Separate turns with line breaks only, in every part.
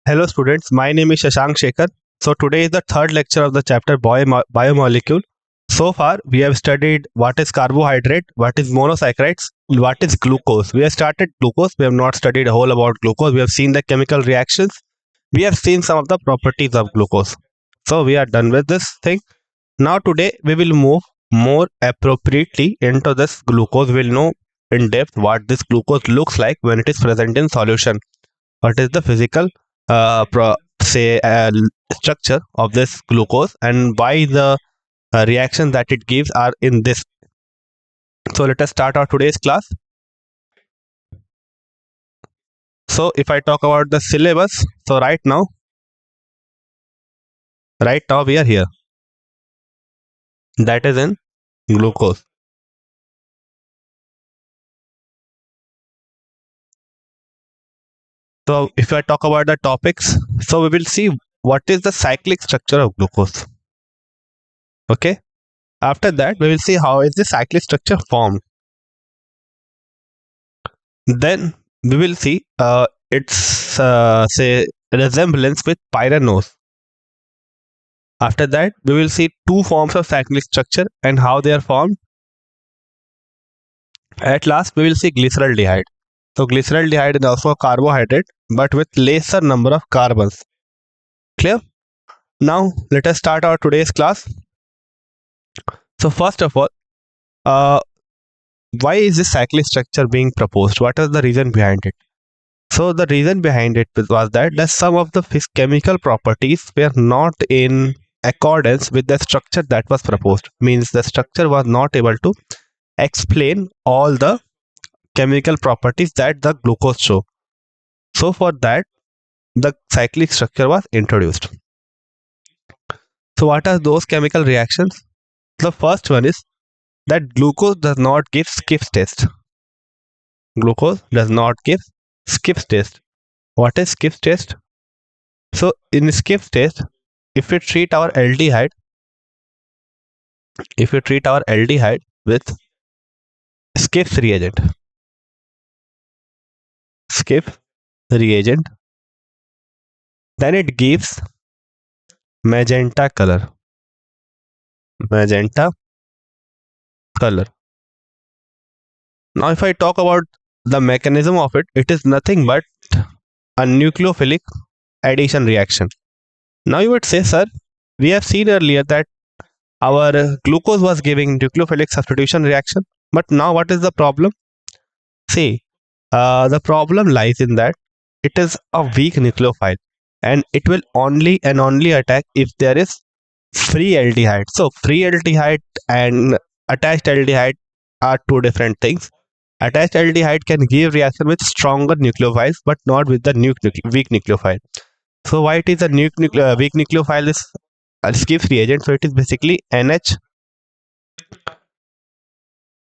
Hello students, my name is Shashank Shekhar. So today is the third lecture of the chapter Biomolecule. So far we have studied what is carbohydrate, what is monosaccharides, what is glucose. We have started glucose, we have not studied a whole about glucose. We have seen the chemical reactions, we have seen some of the properties of glucose. So we are done with this thing. Now today we will move more appropriately into this glucose. We'll know in depth what this glucose looks like when it is present in solution. What is the physical structure of this glucose and why the reaction that it gives are in this. So let us start our today's class. So if I talk about the syllabus, so right now we are here, that is in glucose. So if I talk about the topics, so we will see what is the cyclic structure of glucose. Okay, after that we will see how is the cyclic structure formed. Then we will see its say resemblance with pyranose. After that we will see two forms of cyclic structure and how they are formed. At last we will see glyceraldehyde. So glyceraldehyde is also a carbohydrate but with lesser number of carbons. Clear? Now let us start our today's class. So first of all, why is this cyclic structure being proposed? What is the reason behind it? So the reason behind it was that some of the chemical properties were not in accordance with the structure that was proposed. Means the structure was not able to explain all the chemical properties that the glucose show. So for that, the cyclic structure was introduced. So what are those chemical reactions? The first one is that glucose does not give Skiff's test. Glucose does not give Skiff's test. What is Skiff's test? So in Skiff's test, if we treat our aldehyde with Skiff's reagent, then it gives magenta color. Now if I talk about the mechanism of it, it is nothing but a nucleophilic addition reaction. Now you would say, sir, we have seen earlier that our glucose was giving nucleophilic substitution reaction, but now what is the problem? See, the problem lies in that it is a weak nucleophile and it will only attack if there is free aldehyde. So free aldehyde and attached aldehyde are two different things. Attached aldehyde can give reaction with stronger nucleophiles but not with the weak nucleophile. So why it is a weak nucleophile is Skiff's reagent. So it is basically NH.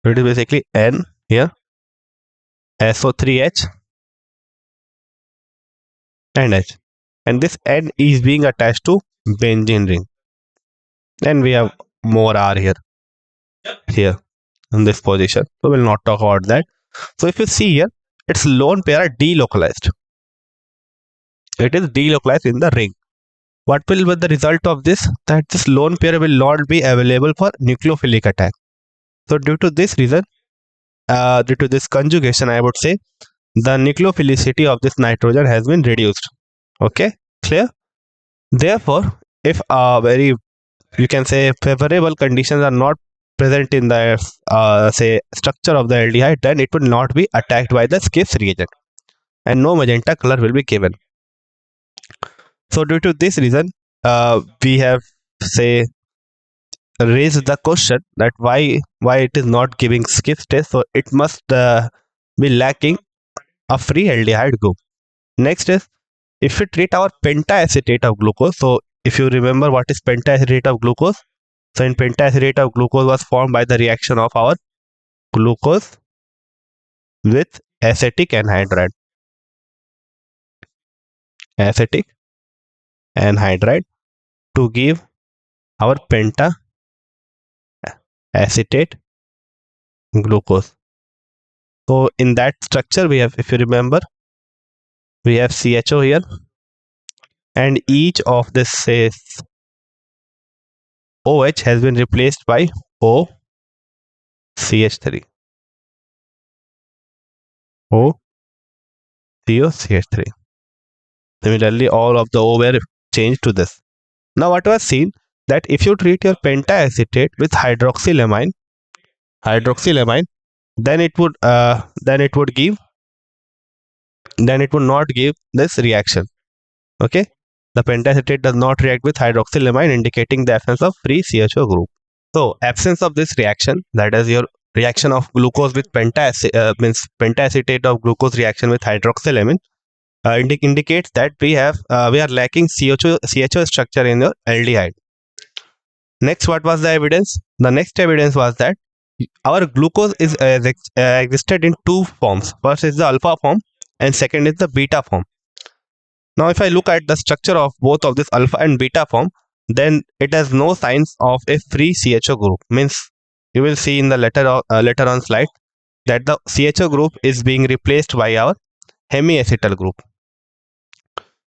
So it is basically N here, SO3H and H, and this N is being attached to benzene ring, and we have more R here in this position. So we'll not talk about that. So if you see here, its lone pair are delocalized. It is delocalized in the ring. What will be the result of this? That this lone pair will not be available for nucleophilic attack. So due to this reason, due to this conjugation, I would say the nucleophilicity of this nitrogen has been reduced. Okay, clear? Therefore, if you can say favorable conditions are not present in the say structure of the aldehyde, then it will not be attacked by the Skiff's reagent and no magenta color will be given. So due to this reason, we have say raised the question that why it is not giving Skiff's test. So it must be lacking a free aldehyde group. Next is, if we treat our pentaacetate of glucose. So if you remember what is pentaacetate of glucose, so in pentaacetate of glucose was formed by the reaction of our glucose with acetic anhydride. To give our pentaacetate glucose. So in that structure we have, if you remember, we have CHO here and each of this says OH has been replaced by OCH3. OCH3. Similarly, all of the O were changed to this. Now, what was seen that if you treat your pentaacetate with hydroxylamine, then it would not give this reaction. Okay, the pentaacetate does not react with hydroxylamine, indicating the absence of free CHO group. So, absence of this reaction, that is your reaction of glucose with means pentaacetate of glucose reaction with hydroxylamine, indicates that we are lacking CHO structure in your aldehyde. Next, what was the evidence? The next evidence was that our glucose is existed in two forms. First is the alpha form and second is the beta form. Now, if I look at the structure of both of this alpha and beta form, then it has no signs of a free CHO group. Means you will see in the later on slide that the CHO group is being replaced by our hemiacetal group.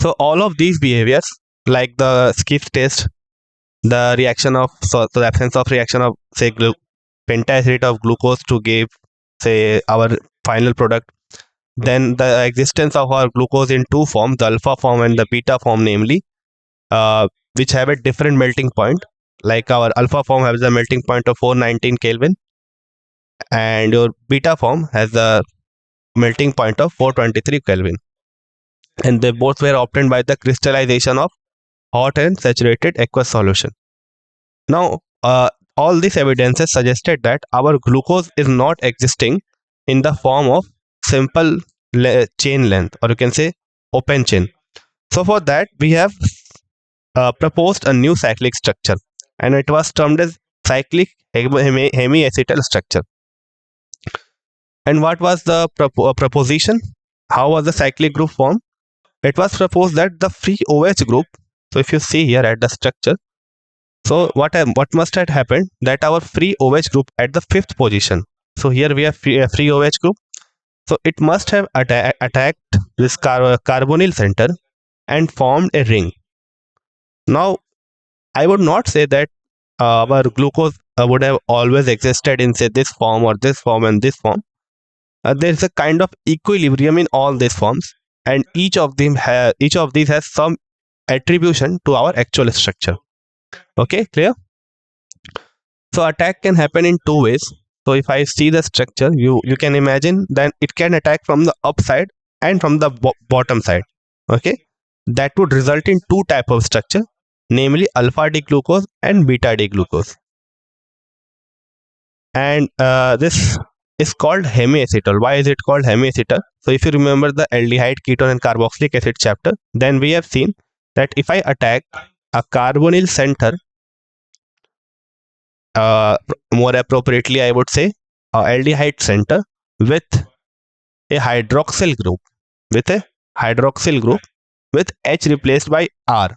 So all of these behaviors, like the Skiff test, the reaction of the absence of reaction of say pentaacetate of glucose to give say our final product, then the existence of our glucose in two forms, the alpha form and the beta form, namely, which have a different melting point. Like our alpha form has a melting point of 419 Kelvin, and your beta form has a melting point of 423 Kelvin. And they both were obtained by the crystallization of hot and saturated aqueous solution. Now, all these evidences suggested that our glucose is not existing in the form of simple chain length, or you can say open chain. So for that, we have proposed a new cyclic structure, and it was termed as cyclic hemiacetal structure. And what was the proposition? How was the cyclic group formed? It was proposed that the free OH group, so if you see here at the structure, so what must have happened, that our free OH group at the fifth position, so here we have free OH group, so it must have attacked this carbonyl center and formed a ring. Now, I would not say that our glucose would have always existed in say this form or this form and this form. There is a kind of equilibrium in all these forms, and each of these has some attribution to our actual structure. Okay, clear? So attack can happen in two ways. So if I see the structure, you can imagine then it can attack from the upside and from the bottom side. Okay, that would result in two type of structure, namely alpha D glucose and beta D glucose. And this is called hemiacetal. Why is it called hemiacetal? So if you remember the aldehyde, ketone and carboxylic acid chapter, then we have seen that if I attack a carbonyl center, more appropriately I would say a aldehyde center with a hydroxyl group, with H replaced by R.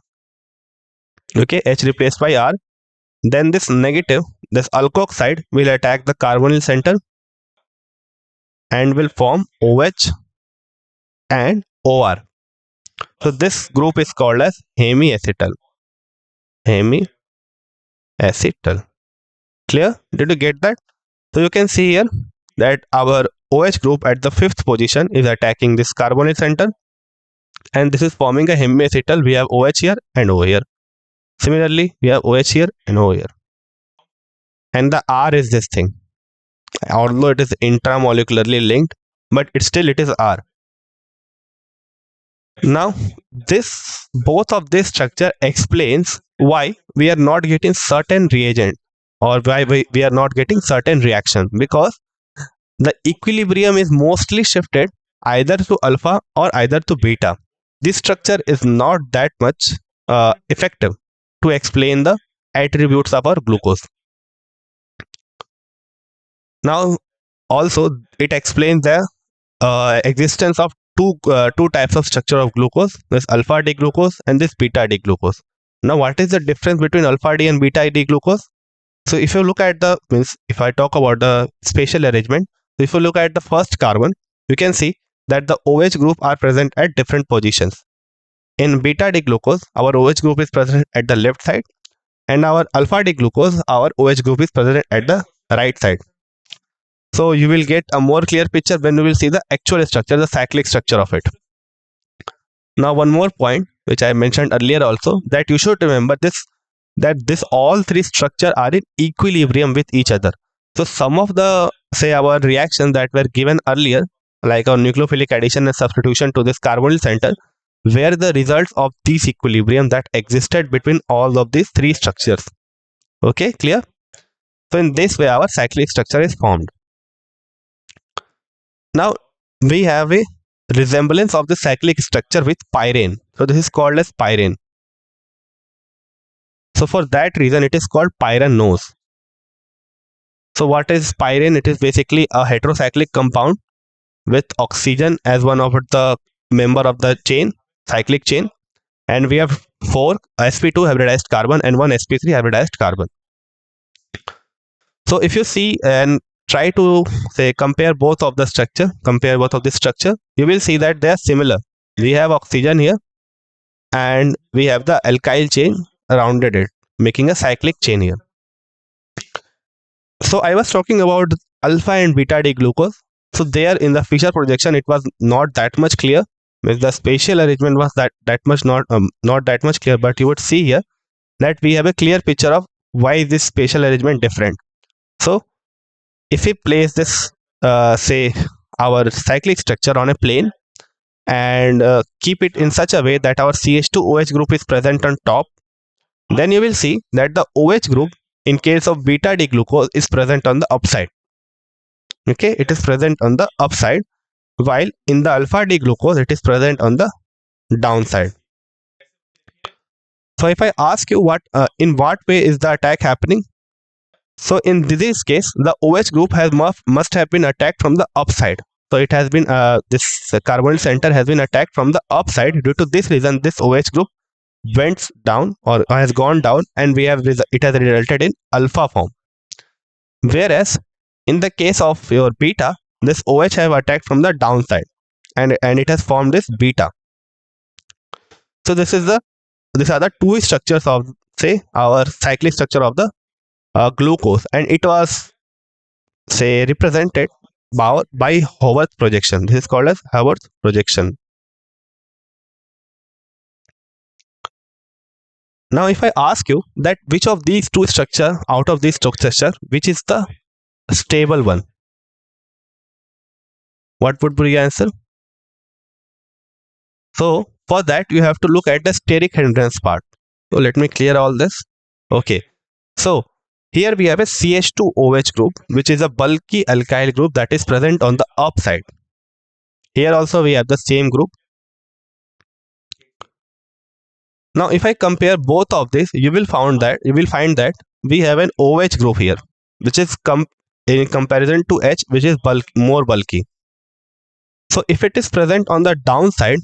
Okay, H replaced by R. Then this alkoxide will attack the carbonyl center and will form OH and OR. So this group is called as hemiacetal. Clear? Did you get that? So you can see here that our OH group at the fifth position is attacking this carbonyl center, and this is forming a hemiacetal. We have OH here and O here. Similarly, we have OH here and O here. And the R is this thing. Although it is intramolecularly linked, but it is R. Now, both of this structure explains why we are not getting certain reagent, or why we are not getting certain reaction, because the equilibrium is mostly shifted either to alpha or either to beta. This structure is not that much effective to explain the attributes of our glucose. Now, also it explains the existence of two types of structure of glucose, this alpha D glucose and this beta D glucose. Now, what is the difference between alpha D and beta D glucose? So if you look at if I talk about the spatial arrangement, if you look at the first carbon, you can see that the OH group are present at different positions. in beta D glucose, our OH group is present at the left side, and our alpha D glucose, our OH group is present at the right side. So you will get a more clear picture when you will see the actual structure, the cyclic structure of it. Now one more point which I mentioned earlier also, that you should remember this, that this all three structure are in equilibrium with each other. So some of the, say, our reactions that were given earlier, like our nucleophilic addition and substitution to this carbonyl center, were the results of this equilibrium that existed between all of these three structures. Okay, clear? So in this way our cyclic structure is formed. Now we have a resemblance of the cyclic structure with pyrene. So this is called as pyrene. So for that reason it is called pyranose. So what is pyrene? It is basically a heterocyclic compound with oxygen as one of the member of the chain, cyclic chain, and we have 4 sp2 hybridized carbon and 1 sp3 hybridized carbon. So if you see and try to, say, compare both of this structure, you will see that they are similar. We have oxygen here and we have the alkyl chain surrounded it, making a cyclic chain here. So I was talking about alpha and beta D glucose. So there in the Fischer projection it was not that much clear. The spatial arrangement was that much not that much clear, but you would see here that we have a clear picture of why this spatial arrangement different. So if we place this say our cyclic structure on a plane and keep it in such a way that our CH2OH group is present on top, then you will see that the OH group in case of beta D glucose is present on the upside. Okay, it is present on the upside, while in the alpha D glucose it is present on the downside. So if I ask you what in what way is the attack happening, so in this case the OH group has must have been attacked from the upside. So it has been this carbonyl center has been attacked from the upside. Due to this reason this OH group went down or has gone down, and we have it has resulted in alpha form. Whereas in the case of your beta, this OH have attacked from the downside and it has formed this beta. So these are the two structures of, say, our cyclic structure of the glucose, and it was, say, represented by Haworth projection. This is called as Haworth projection. Now if I ask you that which of these two structure, out of these structure, which is the stable one, what would be the answer? So for that you have to look at the steric hindrance part. So let me clear all this. Okay, so here we have a CH2OH group, which is a bulky alkyl group that is present on the upside. Here also we have the same group. Now if I compare both of these, you will find that we have an OH group here, which is in comparison to H, which is more bulky. So if it is present on the downside,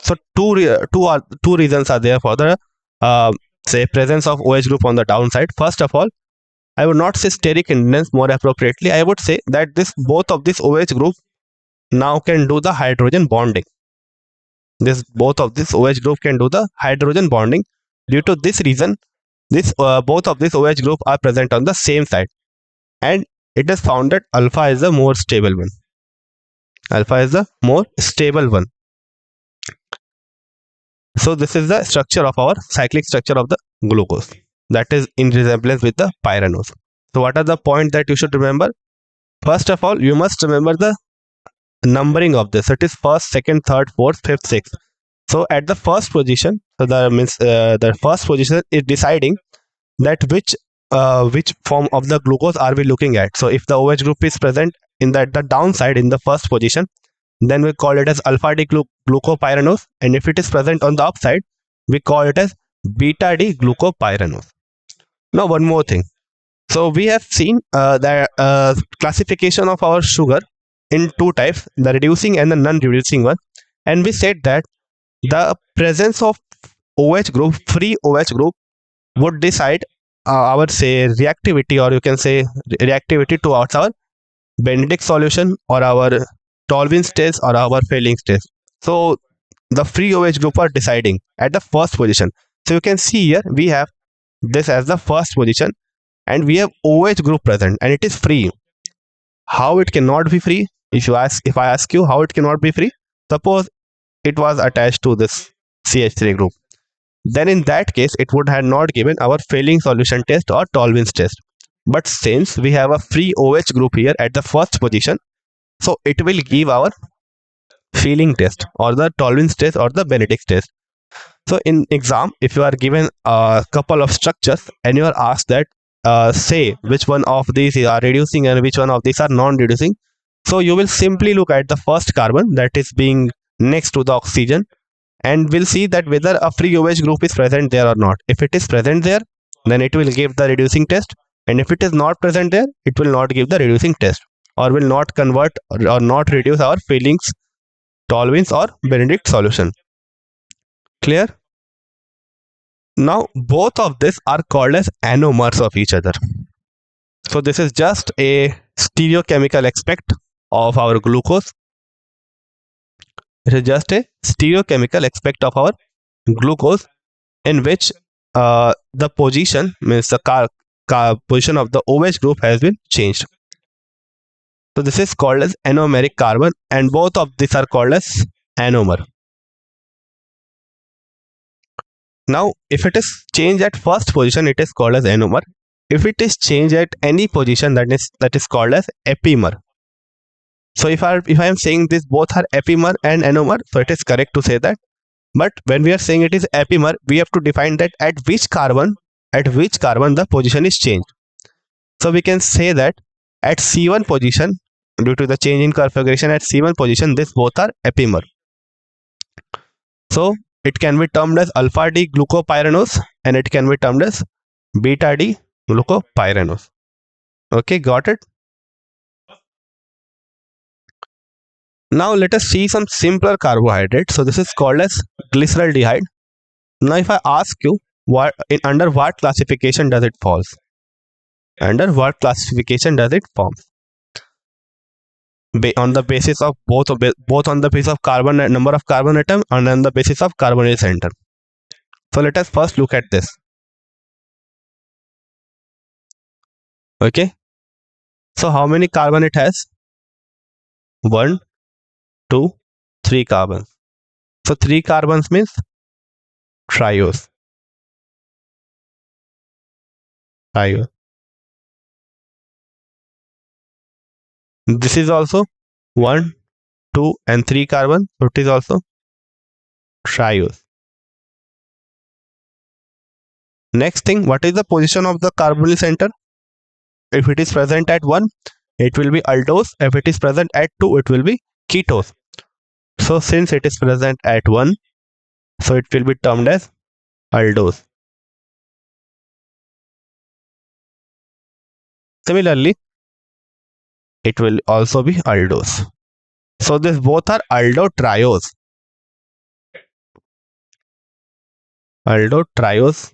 so two reasons are there for the say presence of OH group on the downside. First of all, I would not say steric hindrance, more appropriately I would say that both of this OH group now can do the hydrogen bonding. Both of this OH group can do the hydrogen bonding. Due to this reason, both of this OH group are present on the same side, and it is found that alpha is the more stable one. So this is the structure of our cyclic structure of the glucose, that is in resemblance with the pyranose. So what are the points that you should remember? First of all, you must remember the numbering of this. It is first, second, third, fourth, fifth, sixth. So at the first position, so the first position is deciding that which form of the glucose are we looking at. So if the OH group is present in the downside in the first position, then we call it as alpha D glucopyranose, and if it is present on the upside, we call it as beta D glucopyranose. Now one more thing. So we have seen the classification of our sugar in two types, the reducing and the non-reducing one, and we said that the presence of OH group, free OH group, would decide our, say, reactivity, or you can say reactivity towards our Benedict solution or our Tolvin stage or our Fehling stage. So the free OH group are deciding at the first position. So you can see here we have this as the first position and we have OH group present and it is free. How it cannot be free? If I ask you how it cannot be free, suppose it was attached to this CH3 group. Then in that case, it would have not given our failing solution test or Tolvin's test. But since we have a free OH group here at the first position, so it will give our failing test or the Tolvin's test or the Benedict's test. So in exam, if you are given a couple of structures and you are asked that say which one of these are reducing and which one of these are non-reducing, so you will simply look at the first carbon that is being next to the oxygen and we'll see that whether a free OH group is present there or not. If it is present there, then it will give the reducing test, and if it is not present there, it will not give the reducing test or will not convert or not reduce our failings, Tolvin's or Benedict solution. Clear? Now both of these are called as anomers of each other. So this is just a stereochemical aspect of our glucose. It is just a stereochemical aspect of our glucose in which the position means the position of the OH group has been changed. So this is called as anomeric carbon and both of these are called as anomer. Now if it is changed at first position, it is called as anomer. If it is changed at any position, that is called as epimer. So if I am saying this both are epimer and anomer, so it is correct to say that. But when we are saying it is epimer, we have to define that at which carbon the position is changed. So we can say that at C1 position, due to the change in configuration at C1 position, this both are epimer. So it can be termed as alpha D glucopyranose and it can be termed as beta D glucopyranose. Okay, got it? Now let us see some simpler carbohydrates. So this is called as glyceraldehyde. Now if I ask you under what classification does it falls? Under what classification does it form? On the basis of both on the basis of carbon number of carbon atom and on the basis of carbonyl center. So let us first look at this. Okay. So how many carbon it has? 1, 2, 3 carbons. So 3 carbons means triose. This is also 1, 2 and 3 carbon. So it is also triose. Next thing, what is the position of the carbonyl center? If it is present at 1, it will be aldose. If it is present at 2, it will be ketose. So since it is present at 1, so it will be termed as aldose. Similarly, it will also be aldose. So this both are aldotriose. Aldotriose.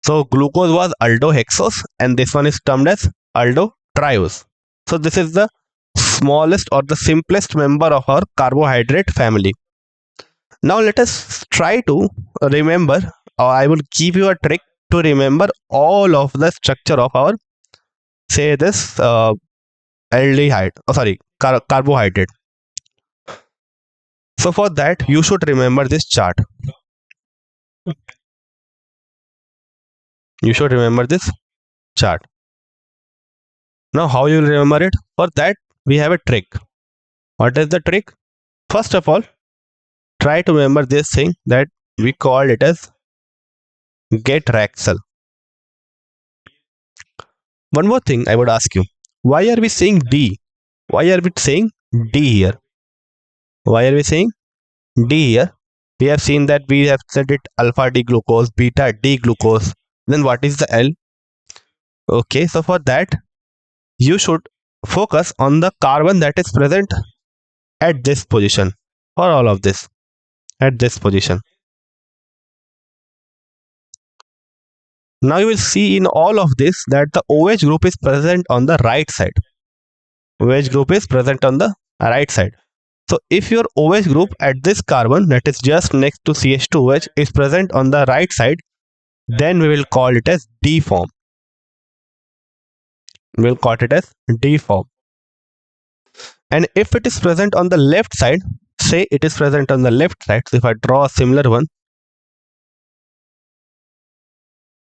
So glucose was aldohexose and this one is termed as aldotriose. So this is the smallest or the simplest member of our carbohydrate family. Now let us try to remember, or I will give you a trick to remember all of the structure of our, say this aldehyde, carbohydrate. So for that you should remember this chart. You should remember this chart. Now how you will remember it? For that we have a trick. What is the trick? First of all, try to remember this thing that we call it as get Raxel. One more thing I would ask you. Why are we saying D? Why are we saying D here? Why are we saying D here? We have seen that we have said it alpha D glucose, beta D glucose. Then what is the L? Okay, so for that you should focus on the carbon that is present at this position, for all of this at this position. Now you will see in all of this that the OH group is present on the right side. OH group is present on the right side. So if your OH group at this carbon that is just next to CH2OH is present on the right side, then we will call it as D form. We'll call it as D form. And if it is present on the left side, say it is present on the left side, so if I draw a similar one,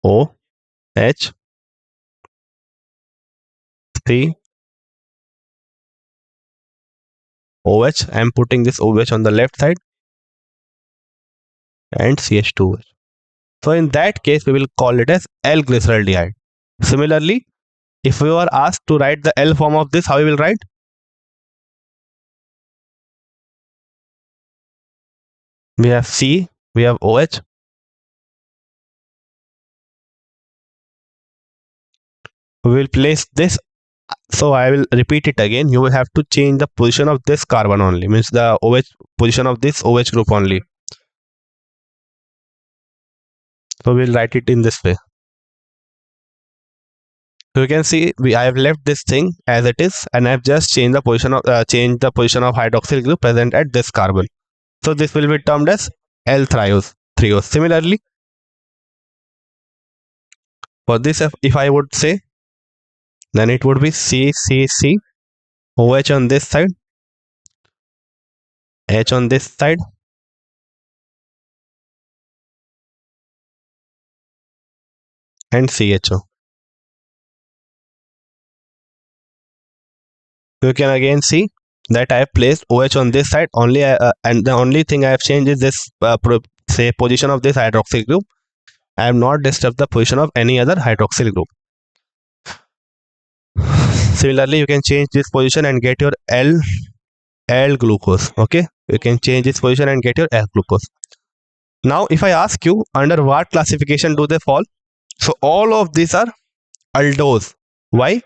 O, H, 3, OH, I am putting this OH on the left side, and CH2OH. So in that case, we will call it as L-glyceraldehyde. Similarly, if we are asked to write the L form of this, how we will write? We have C, we have OH. We will place this. So I will repeat it again. You will have to change the position of this carbon only, means the OH position of this OH group only. So we'll write it in this way. So you can see I have left this thing as it is, and I have just changed the position of hydroxyl group present at this carbon. So this will be termed as L-threose. Similarly, for this, if I would say, then it would be CCC, OH on this side, H on this side, and CHO. You can again see that I have placed OH on this side only, and the only thing I have changed is this position of this hydroxyl group. I have not disturbed the position of any other hydroxyl group. Similarly, you can change this position and get your L glucose. Okay, you can change this position and get your L glucose. Now, if I ask you under what classification do they fall? So all of these are aldose. Why?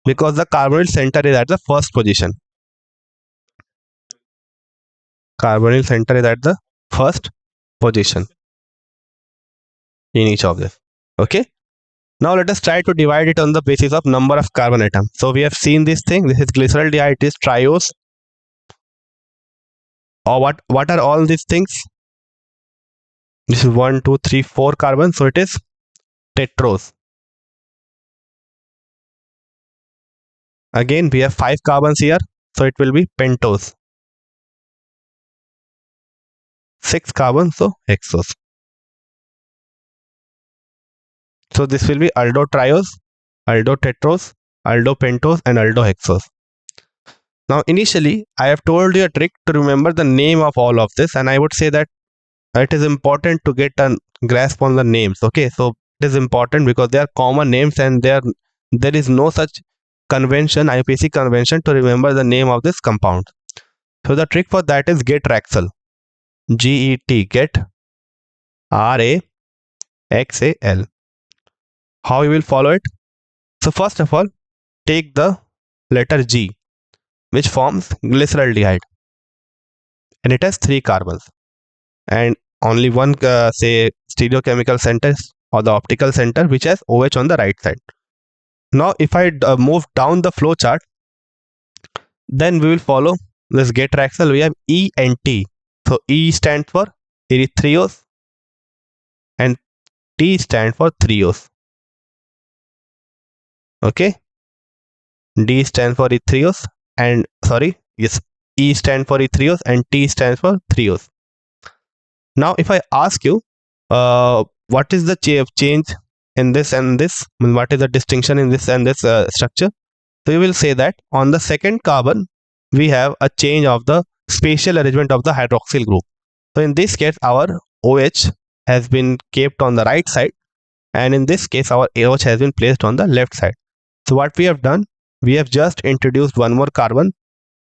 Because the carbonyl center is at the first position. Carbonyl center is at the first position in each of them. Okay. Now let us try to divide it on the basis of number of carbon atoms. So we have seen this thing. This is glyceraldehyde, it is triose. Or what are all these things? This is 1, 2, 3, 4 carbon. So it is tetrose. Again, we have 5 carbons here. So it will be pentose. 6 carbons, so hexose. So this will be aldotriose, aldotetrose, aldopentose, and aldohexose. Now initially, I have told you a trick to remember the name of all of this, and I would say that it is important to get a grasp on the names. Okay, so it is important because they are common names and there is no such convention, IPC convention, to remember the name of this compound. So the trick for that is get Raxal. GET, get RAXAL. How you will follow it? So first of all, take the letter G, which forms glyceraldehyde, and it has 3 carbons and only one say stereochemical center or the optical center, which has OH on the right side. Now if I move down the flow chart, then we will follow this get Raxal. We have E and T. So E stands for erythriose and T stands for threose. Okay, D stands for erythriose and E stands for erythriose and T stands for threose. Now if I ask you what is the change in this and this, what is the distinction in this and this structure, so you will say that on the second carbon we have a change of the spatial arrangement of the hydroxyl group. So in this case our OH has been kept on the right side, and in this case our OH has been placed on the left side. So what we have done, we have just introduced one more carbon.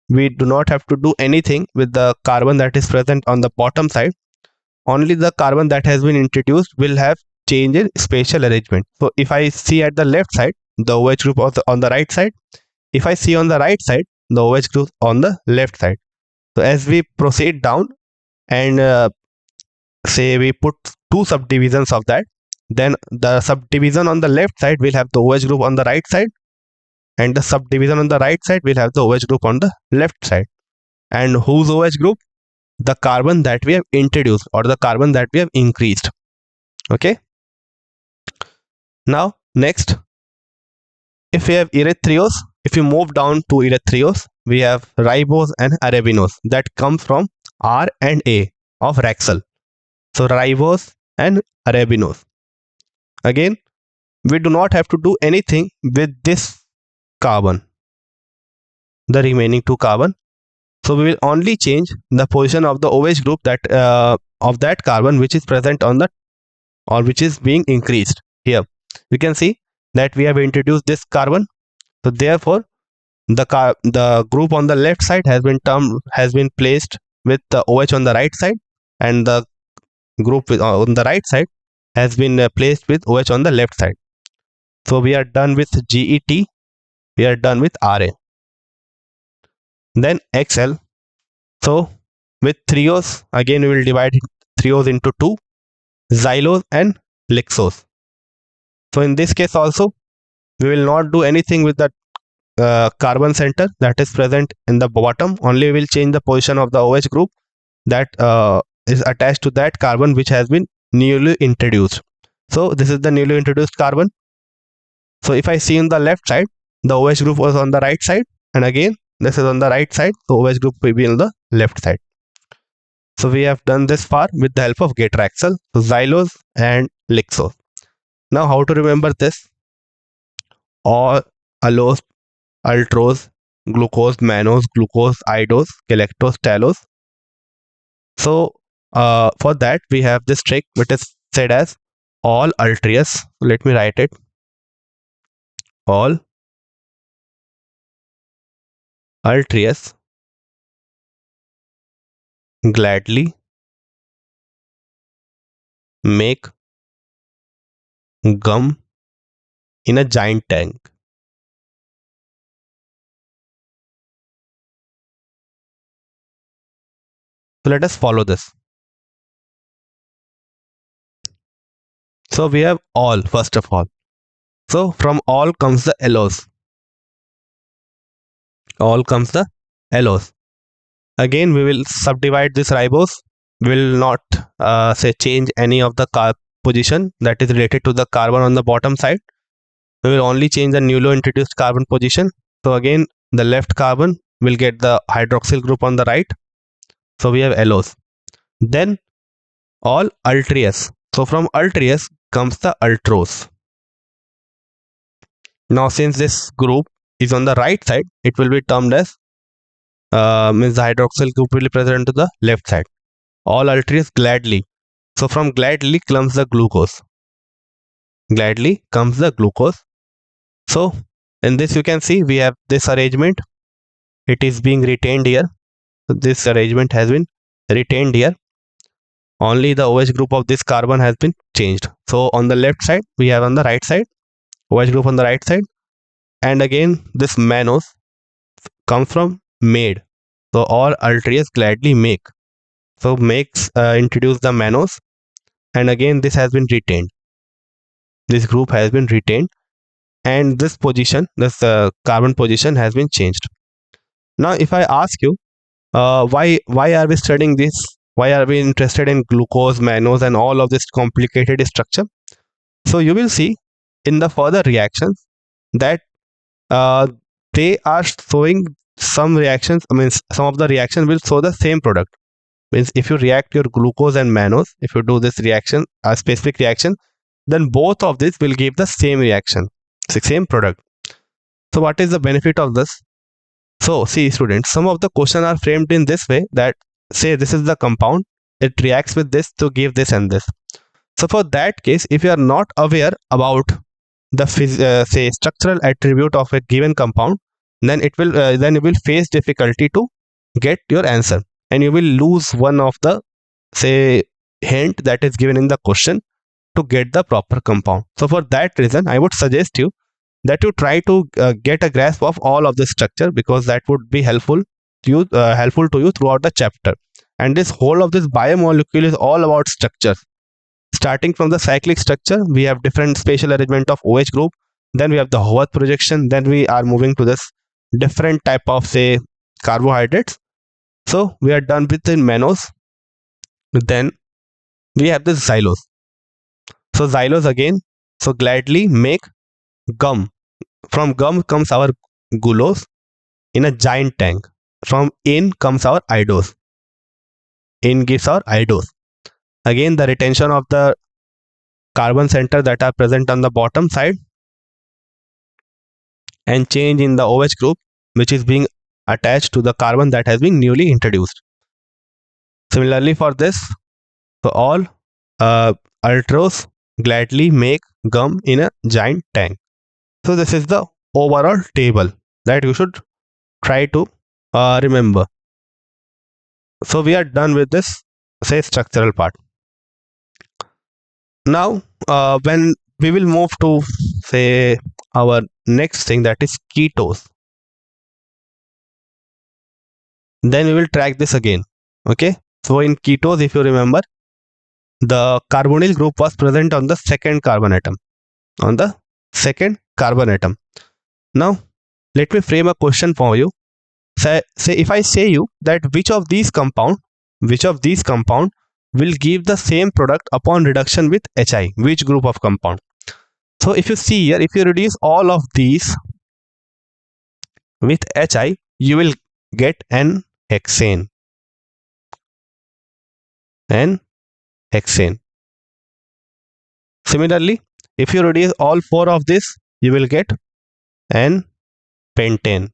We do not have to do anything with the carbon that is present on the bottom side. Only the carbon that has been introduced will have change in spatial arrangement. So if I see at the left side, the OH group on the right side. If I see on the right side, the OH group on the left side. So as we proceed down and say we put 2 subdivisions of that, then the subdivision on the left side will have the OH group on the right side, and the subdivision on the right side will have the OH group on the left side. And whose OH group? The carbon that we have introduced or the carbon that we have increased. Okay. Now next, if we have erythriose, if you move down to erythriose, we have ribose and arabinose that come from R and A of Raxal. So ribose and arabinose. Again, we do not have to do anything with this carbon, the remaining two carbon. So we will only change the position of the OH group that of that carbon which is present on the or which is being increased. Here you can see that we have introduced this carbon. So therefore the group on the left side has been placed with the OH on the right side, and the group on the right side has been placed with OH on the left side. So we are done with GET, we are done with RA. Then XL. So with threose, again we will divide threose into two, xylose and lixose. So in this case also we will not do anything with the carbon center that is present in the bottom. Only we will change the position of the OH group that is attached to that carbon which has been newly introduced. So this is the newly introduced carbon. So if I see on the left side, the OH group was on the right side, and again this is on the right side, so OH group will be on the left side. So we have done this far with the help of Gatraxel, so xylose and lixose. Now how to remember this? All allose, ultrose, glucose, mannose, glucose, idose, galactose, talose. So for that we have this trick which is said as all ultrious. Let me write it. All ultrious gladly make gum in a giant tank. So let us follow this. So we have all first of all. So from all comes the allose. All comes the allose. Again we will subdivide this ribose. We will not say change any of the position that is related to the carbon on the bottom side. We will only change the newly introduced carbon position. So again the left carbon will get the hydroxyl group on the right. So we have allose. Then all ultrious. So from ultrious comes the ultrose. Now since this group is on the right side, it will be termed as means the hydroxyl group will be present to the left side. All ultrious gladly. So from gladly comes the glucose. Gladly comes the glucose. So in this you can see we have this arrangement. It is being retained here. So this arrangement has been retained here. Only the OH group of this carbon has been changed. So on the left side we have on the right side OH group on the right side, and again this mannose comes from made. So all ultrious gladly make. So makes introduce the mannose, and again this has been retained. This group has been retained, and this position, this carbon position has been changed. Now if I ask you why are we studying this? Why are we interested in glucose, mannose and all of this complicated structure? So you will see in the further reactions that they are showing some reactions. I mean some of the reactions will show the same product. Means if you react your glucose and mannose, if you do this reaction, a specific reaction, then both of this will give the same reaction, same product. So what is the benefit of this? So see students, some of the questions are framed in this way that say this is the compound, it reacts with this to give this and this. So for that case, if you are not aware about the say structural attribute of a given compound, then it will then you will face difficulty to get your answer, and you will lose one of the say hint that is given in the question to get the proper compound. So for that reason I would suggest you that you try to get a grasp of all of the structure, because that would be helpful to you throughout the chapter. And this whole of this biomolecule is all about structures. Starting from the cyclic structure, we have different spatial arrangement of OH group. then we have the Howard projection, then we are moving to this different type of, say, carbohydrates. So we are done with the mannose. Then we have the xylose. So xylose again, so gladly make gum. From gum comes our glucose in a giant tank. From in comes our idose. In gives our idose. Again, the retention of the carbon center that are present on the bottom side and change in the OH group, which is being attached to the carbon that has been newly introduced. Similarly for this, so all ultros gladly make gum in a giant tank. So this is the overall table that you should try to remember. So we are done with this, say, structural part. Now when we will move to, say, our next thing, that is ketose, then we will track this again. Okay, so in ketose, if you remember, the carbonyl group was present on the second carbon atom, on the second carbon atom. Now let me frame a question for you. Say if I say you that which of these compound will give the same product upon reduction with HI, which group of compound? So if you see here, if you reduce all of these with HI, you will get an hexane. An hexane. Similarly, if you reduce all four of this, you will get an pentane.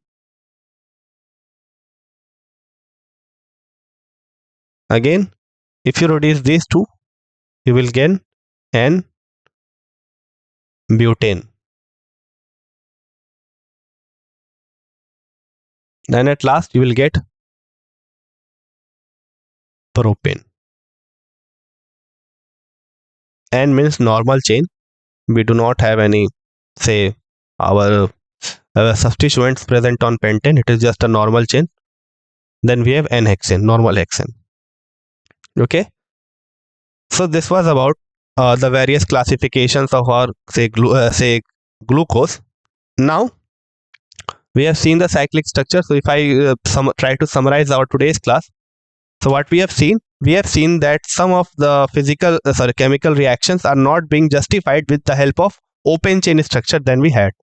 Again, if you reduce these two, you will get an butane. Then at last you will get propane. N means normal chain. We do not have any, say, our substituents present on pentane. It is just a normal chain. Then we have N-hexane, normal hexane. Okay. So this was about the various classifications of our, say, glucose. Now we have seen the cyclic structure. So if I try to summarize our today's class, so what we have seen that some of the chemical reactions are not being justified with the help of open chain structure than we had.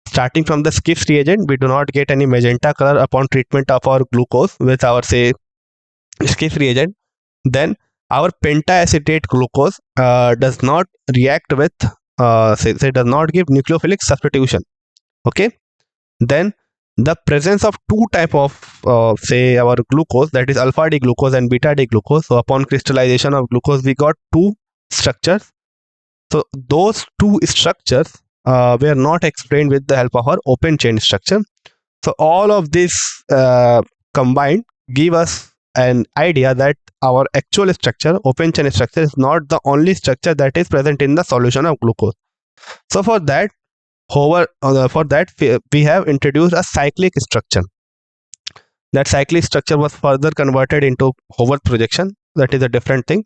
Starting from the Skiff's reagent, we do not get any magenta color upon treatment of our glucose with our, say, Skiff's reagent. Then our pentaacetate glucose does not react with, does not give nucleophilic substitution. Okay. Then the presence of two type of, say, our glucose, that is alpha D glucose and beta D glucose. So upon crystallization of glucose, we got two structures. So those two structures were not explained with the help of our open chain structure. So all of this combined give us an idea that our actual structure, open chain structure, is not the only structure that is present in the solution of glucose. So for that, we have introduced a cyclic structure. That cyclic structure was further converted into Howard projection. That is a different thing.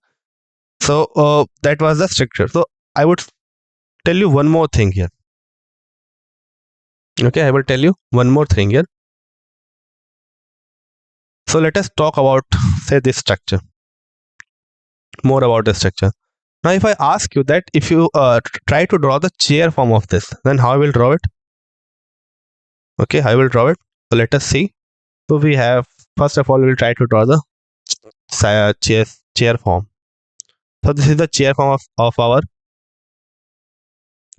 So that was the structure. So I would tell you one more thing here. Okay, I will tell you one more thing here. So let us talk about, say, this structure. More about the structure. Now, if I ask you that if you try to draw the chair form of this, then how I will draw it? Okay, I will draw it. So let us see. So we have, first of all, we will try to draw the chair form. So this is the chair form of our,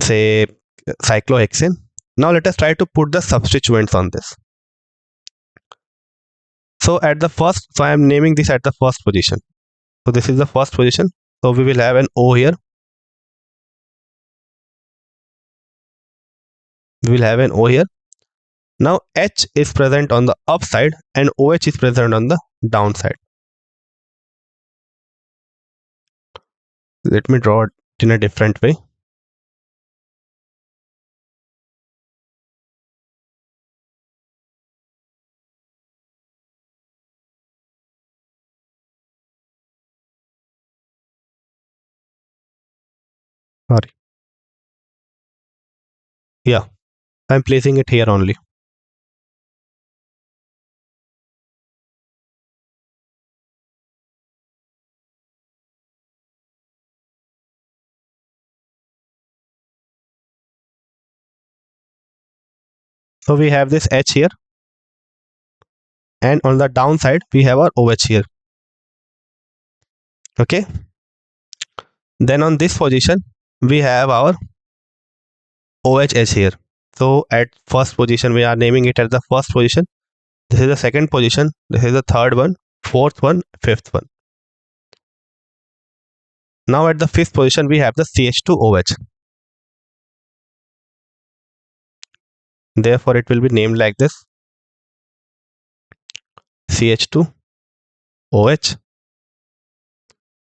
say, cyclohexane. Now let us try to put the substituents on this. So at the first, so I am naming this at the first position. So this is the first position. So we will have an O here. We will have an O here. Now H is present on the upside and OH is present on the downside. Let me draw it in a different way. Sorry. Yeah, I'm placing it here only. So we have this H here, and on the downside we have our OH here. Okay. Then on this position we have our OHH here. So at first position we are naming it as the first position. This is the second position. This is the third one, fourth one, fifth one. Now at the fifth position we have the CH2OH. Therefore it will be named like this, CH2OH,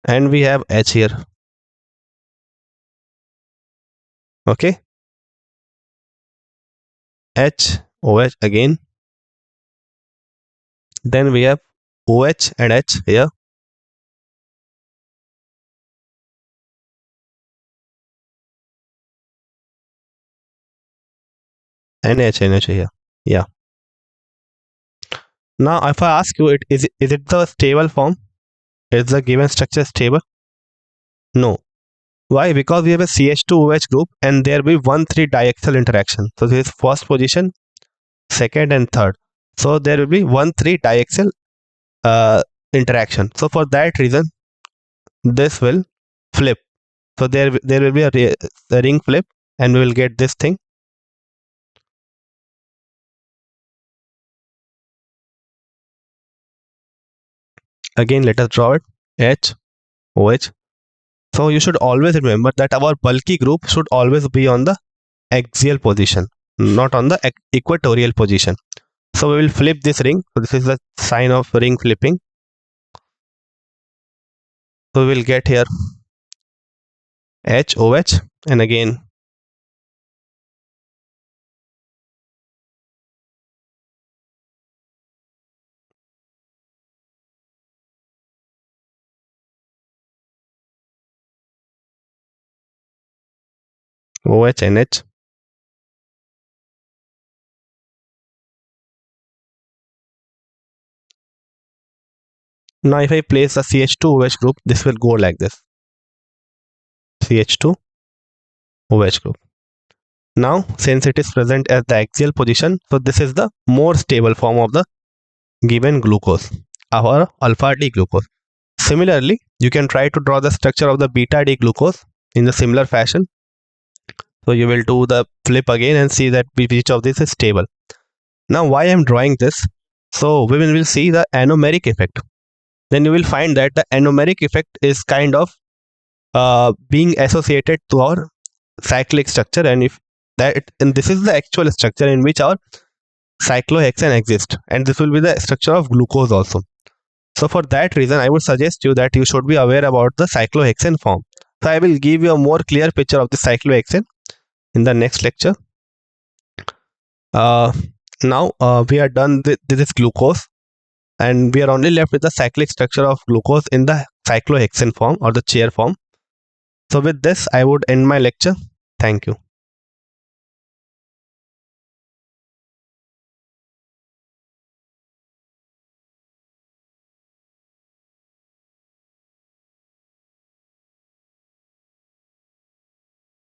and we have H here. Okay, HOH again. Then we have OH and H here, and H here. Yeah. Now if I ask you, is it the stable form? Is the given structure stable? No. Why? Because we have a CH2OH group and there will be 1,3 diaxial interaction. So this is first position, second and third. So there will be 1,3 diaxial interaction. So for that reason, this will flip. So there will be a ring flip, and we will get this thing. Again, let us draw it. H, OH. So you should always remember that our bulky group should always be on the axial position, not on the equatorial position. So we will flip this ring. So this is the sign of ring flipping. So we will get here HOH, and again OH and H. Now if I place the CH2OH group, this will go like this. CH2OH group. Now since it is present at the axial position, so this is the more stable form of the given glucose, our alpha D glucose. Similarly, you can try to draw the structure of the beta D glucose in the similar fashion. So you will do the flip again and see that which of this is stable. Now why I am drawing this? So we will see the anomeric effect. Then you will find that the anomeric effect is kind of being associated to our cyclic structure, and this is the actual structure in which our cyclohexane exists, and this will be the structure of glucose also. So for that reason, I would suggest you that you should be aware about the cyclohexane form. So I will give you a more clear picture of the cyclohexane in the next lecture. Now we are done with this glucose, and we are only left with the cyclic structure of glucose in the cyclohexane form or the chair form. So with this, I would end my lecture. Thank you.